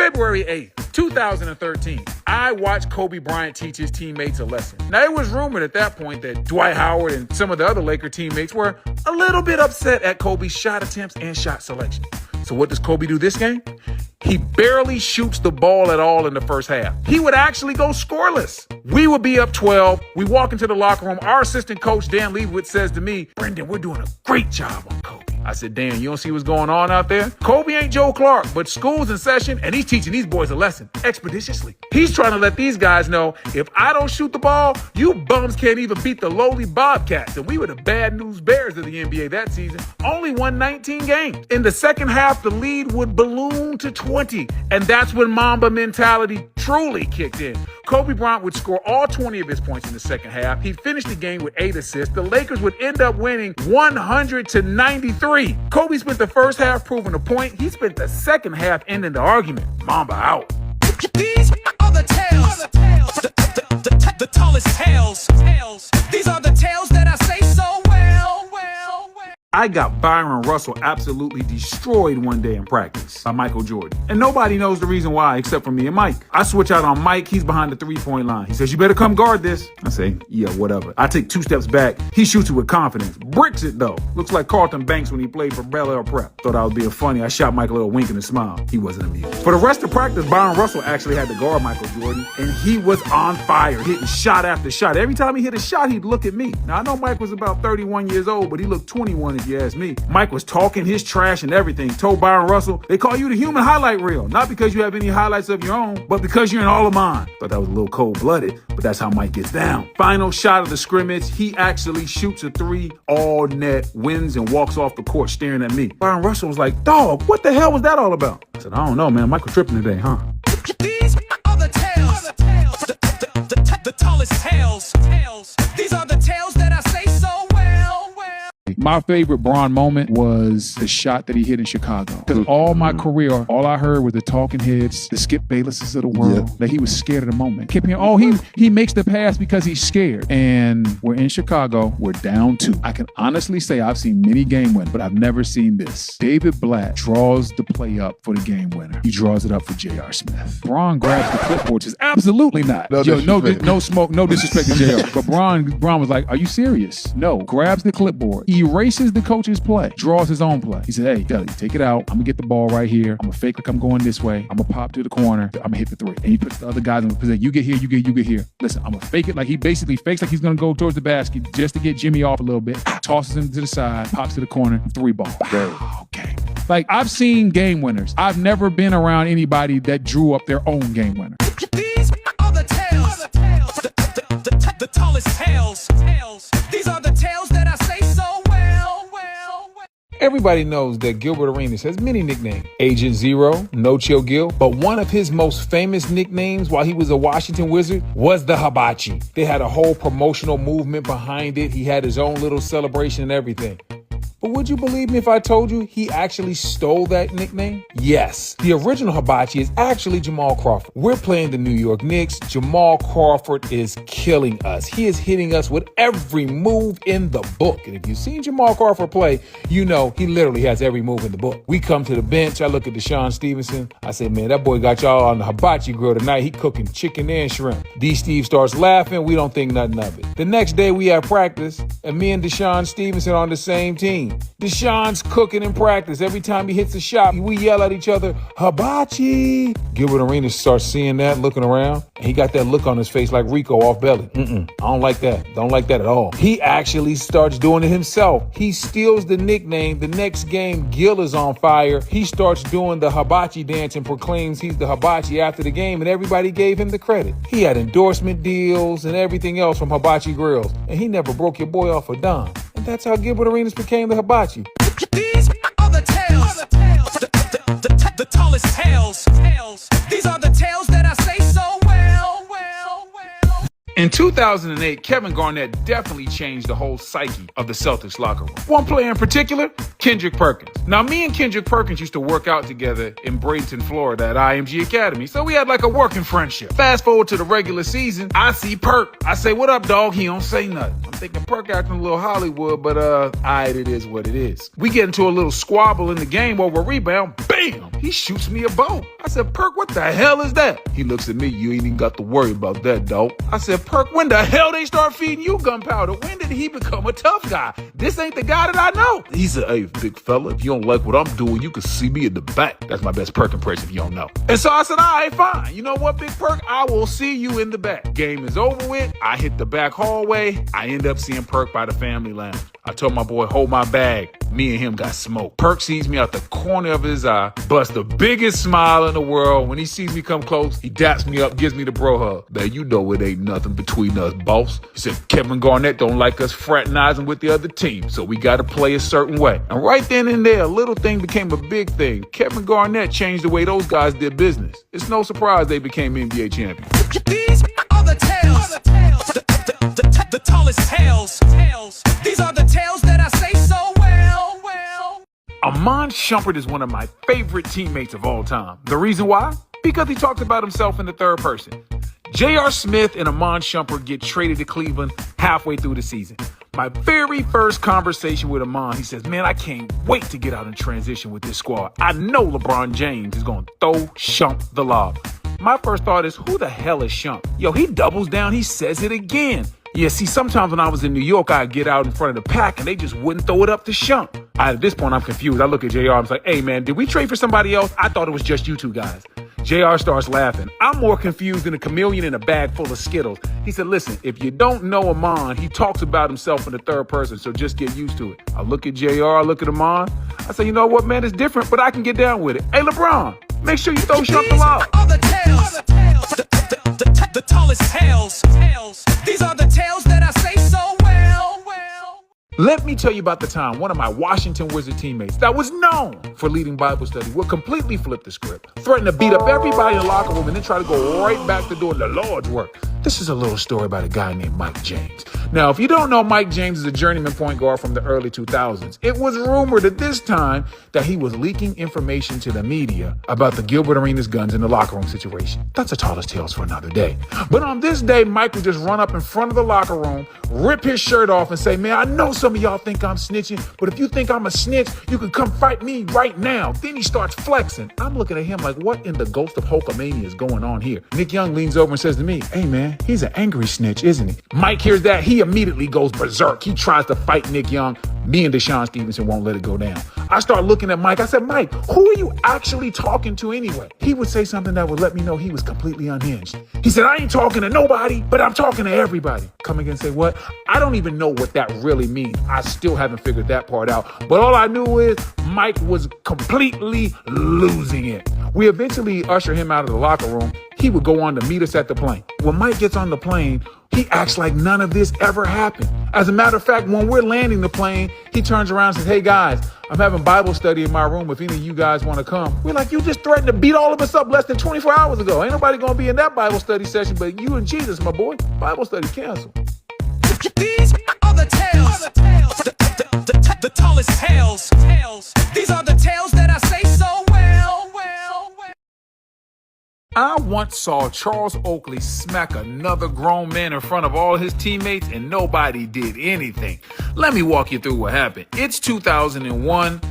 February 8th, 2013, I watched Kobe Bryant teach his teammates a lesson. Now, it was rumored at that point that Dwight Howard and some of the other Laker teammates were a little bit upset at Kobe's shot attempts and shot selection. So what does Kobe do this game? He barely shoots the ball at all in the first half. He would actually go scoreless. We would be up 12. We walk into the locker room. Our assistant coach, Dan Leibowitz, says to me, "Brendan, we're doing a great job on Kobe." I said, "Dan, you don't see what's going on out there? Kobe ain't Joe Clark, but school's in session, and he's teaching these boys a lesson expeditiously. He's trying to let these guys know, if I don't shoot the ball, you bums can't even beat the lowly Bobcats." And we were the bad news bears of the NBA that season. Only won 19 games. In the second half, the lead would balloon to 20, and that's when Mamba mentality truly kicked in. Kobe Bryant would score all 20 of his points in the second half. He'd finish the game with 8 assists. The Lakers would end up winning 100-93. Kobe spent the first half proving a point. He spent the second half ending the argument. Mamba out. These are the tales. The tallest tales. These are the tales that I say so well. I got Byron Russell absolutely destroyed one day in practice by Michael Jordan. And nobody knows the reason why except for me and Mike. I switch out on Mike. He's behind the three-point line. He says, "You better come guard this." I say, "Yeah, whatever." I take 2 steps back. He shoots it with confidence. Bricks it, though. Looks like Carlton Banks when he played for Bel Air Prep. Thought I was being funny. I shot Mike a little wink and a smile. He wasn't amused. For the rest of practice, Byron Russell actually had to guard Michael Jordan, and he was on fire, hitting shot after shot. Every time he hit a shot, he'd look at me. Now, I know Mike was about 31 years old, but he looked 21 if you ask me. Mike was talking his trash and everything. Told Byron Russell, "They call you the human highlight reel. Not because you have any highlights of your own, but because you're in all of mine." Thought that was a little cold-blooded, but that's how Mike gets down. Final shot of the scrimmage, he actually shoots a 3, all net, wins, and walks off the court staring at me. Byron Russell was like, "Dog, what the hell was that all about?" I said, "I don't know, man. Michael tripping today, huh?" These are the tales. The tallest tales. These are the tales that I say so well. My favorite Bron moment was the shot that he hit in Chicago. Because all my career, all I heard was the talking heads, the Skip Baylesses of the world, that he was scared of the moment. Kept hearing, "Oh, he makes the pass because he's scared." And we're in Chicago. We're down 2. I can honestly say I've seen many game winners, but I've never seen this. David Blatt draws the play up for the game winner. He draws it up for J.R. Smith. Bron grabs the clipboard, says, "Absolutely not." No smoke, no disrespect to J.R. But Bron was like, "Are you serious?" No. Grabs the clipboard, erases the coach's play, draws his own play. He said, "Hey, Kelly, take it out. I'm gonna get the ball right here. I'm gonna fake like I'm going this way. I'm gonna pop to the corner. I'm gonna hit the 3." And he puts the other guys in the position. "You get here, you get here. Listen, I'm gonna fake it." Like he basically fakes like he's gonna go towards the basket just to get Jimmy off a little bit. Tosses him to the side, pops to the corner, 3 ball. Okay. Like, I've seen game winners. I've never been around anybody that drew up their own game winner. These are the tales. The tallest tales. These are the tales that I say so well. Everybody knows that Gilbert Arenas has many nicknames. Agent Zero, No Chill Gil, but one of his most famous nicknames while he was a Washington Wizard was the Hibachi. They had a whole promotional movement behind it. He had his own little celebration and everything. But would you believe me if I told you he actually stole that nickname? Yes. The original Hibachi is actually Jamal Crawford. We're playing the New York Knicks. Jamal Crawford is killing us. He is hitting us with every move in the book. And if you've seen Jamal Crawford play, you know he literally has every move in the book. We come to the bench. I look at Deshaun Stevenson. I say, "Man, that boy got y'all on the Hibachi grill tonight. He cooking chicken and shrimp." D. Steve starts laughing. We don't think nothing of it. The next day we have practice, and me and Deshaun Stevenson are on the same team. Deshaun's cooking in practice. Every time he hits a shot, we yell at each other, "Hibachi!" Gilbert Arenas starts seeing that, looking around, and he got that look on his face like Rico off belly. I don't like that. Don't like that at all. He actually starts doing it himself. He steals the nickname. The next game, Gil is on fire. He starts doing the Hibachi dance and proclaims he's the Hibachi after the game, and everybody gave him the credit. He had endorsement deals and everything else from Hibachi Grills, and he never broke your boy off a dime. And that's how Gilbert Arenas became the Hibachi. These are the tales. The tallest tales. These are the tales that I say so well. In 2008, Kevin Garnett definitely changed the whole psyche of the Celtics locker room. One player in particular, Kendrick Perkins. Now, me and Kendrick Perkins used to work out together in Bradenton, Florida at IMG Academy, so we had like a working friendship. Fast forward to the regular season, I see Perk. I say, "What up, dog?" He don't say nothing. I'm thinking Perk acting a little Hollywood, but alright, it is what it is. We get into a little squabble in the game over a rebound. Bam! He shoots me a bow. I said, "Perk, what the hell is that?" He looks at me, "You ain't even got to worry about that, dog." I said, "Perk, when the hell they start feeding you gunpowder? When did he become a tough guy? This ain't the guy that I know." He said, "Hey, big fella, if you don't like what I'm doing, you can see me in the back." That's my best Perk impression if you don't know. And so I said, "All right, fine. You know what, big Perk? I will see you in the back." Game is over with. I hit the back hallway. I end up seeing Perk by the family lounge. I told my boy, "Hold my bag." Me and him got smoked. Perk sees me out the corner of his eye, busts the biggest smile in the world. When he sees me come close, he daps me up, gives me the bro hug. "Man, you know it ain't nothing between us, boss." He said, "Kevin Garnett don't like us fraternizing with the other team, so we got to play a certain way." And right then and there, a little thing became a big thing. Kevin Garnett changed the way those guys did business. It's no surprise they became NBA champions. These are the tales, the tallest tales. These are the tales that I say so well. Iman Shumpert is one of my favorite teammates of all time. The reason why? Because he talks about himself in the third person. J.R. Smith and Iman Shumpert get traded to Cleveland halfway through the season. My very first conversation with Iman, he says, "Man, I can't wait to get out and transition with this squad. I know LeBron James is going to throw Shump the lob." My first thought is, who the hell is Shump? Yo, he doubles down. He says it again. Yeah, see, sometimes when I was in New York, I'd get out in front of the pack and they just wouldn't throw it up to Shump. At this point, I'm confused. I look at JR, I'm like, "Hey, man, did we trade for somebody else? I thought it was just you two guys." JR starts laughing. I'm more confused than a chameleon in a bag full of Skittles. He said, "Listen, if you don't know Iman, he talks about himself in the third person, so just get used to it." I look at JR, I look at Iman. I say, "You know what, man, it's different, but I can get down with it. Hey, LeBron, make sure you throw Shump the lob." These are the tales, the tallest tales. These are the tales that I say so well. Let me tell you about the time one of my Washington Wizard teammates that was known for leading Bible study would completely flip the script, threaten to beat up everybody in the locker room, and then try to go right back to doing the Lord's work. This is a little story about a guy named Mike James. Now, if you don't know, Mike James is a journeyman point guard from the early 2000s. It was rumored at this time that he was leaking information to the media about the Gilbert Arenas guns in the locker room situation. That's the tallest tales for another day. But on this day, Mike would just run up in front of the locker room, rip his shirt off and say, "Man, I know some of y'all think I'm snitching, but if you think I'm a snitch, you can come fight me right now." Then he starts flexing. I'm looking at him like, what in the ghost of Hulkamania is going on here? Nick Young leans over and says to me, "Hey, man, he's an angry snitch, isn't he?" Mike hears that. He immediately goes berserk. He tries to fight Nick Young. Me and Deshaun Stevenson won't let it go down. I start looking at Mike. I said, "Mike, who are you actually talking to anyway?" He would say something that would let me know he was completely unhinged. He said, "I ain't talking to nobody, but I'm talking to everybody." Come again and say, "What?" I don't even know what that really means. I still haven't figured that part out. But all I knew is Mike was completely losing it. We eventually ushered him out of the locker room. He would go on to meet us at the plane. When Mike gets on the plane, he acts like none of this ever happened. As a matter of fact, when we're landing the plane, he turns around and says, "Hey guys, I'm having Bible study in my room if any of you guys want to come." We're like, "You just threatened to beat all of us up less than 24 hours ago. Ain't nobody going to be in that Bible study session but you and Jesus, my boy. Bible study canceled." These are the tales, the tallest tales. These are the tales that I say so well. I once saw Charles Oakley smack another grown man in front of all his teammates and nobody did anything. Let me walk you through what happened. It's 2001.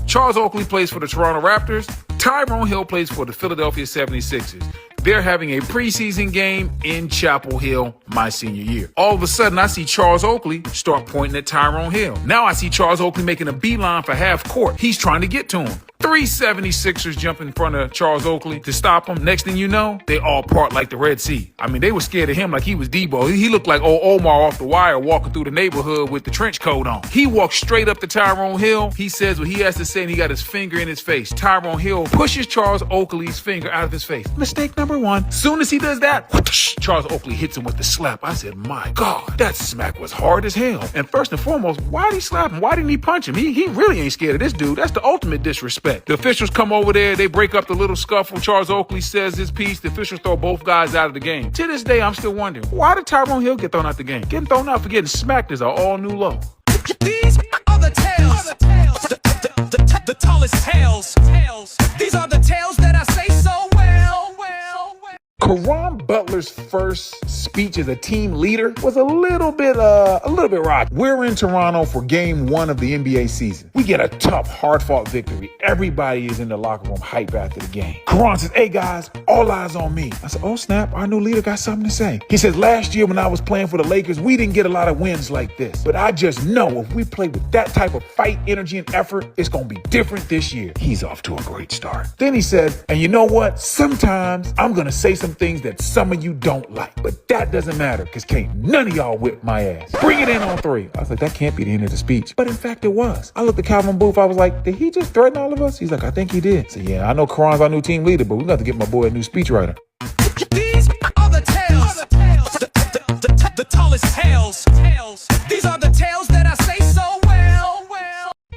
Charles Oakley plays for the Toronto Raptors. Tyrone Hill plays for the Philadelphia 76ers. They're having a preseason game in Chapel Hill my senior year. All of a sudden, I see Charles Oakley start pointing at Tyrone Hill. Now I see Charles Oakley making a beeline for half court. He's trying to get to him. 3 76ers jump in front of Charles Oakley to stop him. Next thing you know, they all part like the Red Sea. I mean, they were scared of him like he was Debo. He looked like old Omar off The Wire walking through the neighborhood with the trench coat on. He walked straight up to Tyrone Hill. He says what he has to say and he got his finger in his face. Tyrone Hill pushes Charles Oakley's finger out of his face. Mistake number one. Soon as he does that, whoosh, Charles Oakley hits him with the slap. I said, my God, that smack was hard as hell. And first and foremost, why did he slap him? Why didn't he punch him? He really ain't scared of this dude. That's the ultimate disrespect. disrespect. The officials come over there, they break up the little scuffle. Charles Oakley says his piece. The officials throw both guys out of the game. To this day, I'm still wondering, why did Tyrone Hill get thrown out the game? Getting thrown out for getting smacked is an all-new low. These are the tales. The tallest tales. These are the tales that I say so well. Caron Butler's first speech as a team leader was a little bit rocky. We're in Toronto for game 1 of the NBA season. We get a tough, hard-fought victory. Everybody is in the locker room hype after the game. Caron says, "Hey guys, all eyes on me." I said, "Oh snap, our new leader got something to say." He says, "Last year when I was playing for the Lakers, we didn't get a lot of wins like this. But I just know if we play with that type of fight, energy, and effort, it's gonna be different this year." He's off to a great start. Then he said, "And you know what? Sometimes I'm gonna say some things that some of you don't like. But that doesn't matter, because can't none of y'all whip my ass. Bring it in on 3. I was like, that can't be the end of the speech. But in fact, it was. I looked at Calvin Booth. I was like, did he just threaten all of us? He's like, I think he did. So yeah, I know Caron's our new team leader, but we got to get my boy a new speechwriter. These are the tales. The tallest tales. These are the tales that I say so well.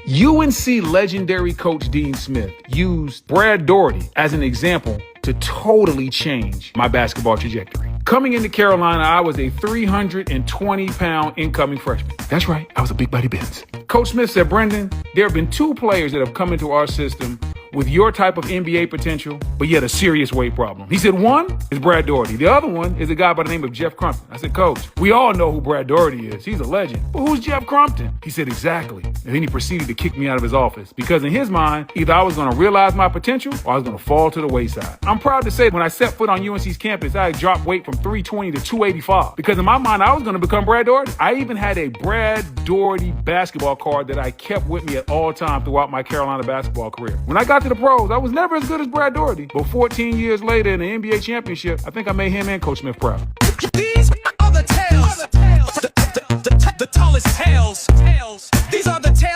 UNC legendary coach Dean Smith used Brad Daugherty as an example to totally change my basketball trajectory. Coming into Carolina, I was a 320-pound incoming freshman. That's right, I was a big buddy Benz. Coach Smith said, "Brendan, there have been 2 players that have come into our system with your type of NBA potential, but yet a serious weight problem." He said, one is Brad Daugherty. The other one is a guy by the name of Jeff Crumpton. I said, "Coach, we all know who Brad Daugherty is. He's a legend. But who's Jeff Crumpton?" He said, "Exactly." And then he proceeded to kick me out of his office because in his mind, either I was going to realize my potential or I was going to fall to the wayside. I'm proud to say when I set foot on UNC's campus, I had dropped weight from 320 to 285 because in my mind, I was going to become Brad Daugherty. I even had a Brad Daugherty basketball card that I kept with me at all times throughout my Carolina basketball career. When I got to the pros, I was never as good as Brad Daugherty. But 14 years later in the NBA championship, I think I made him and Coach Smith proud. These are the tales. The tallest tales. These are the tales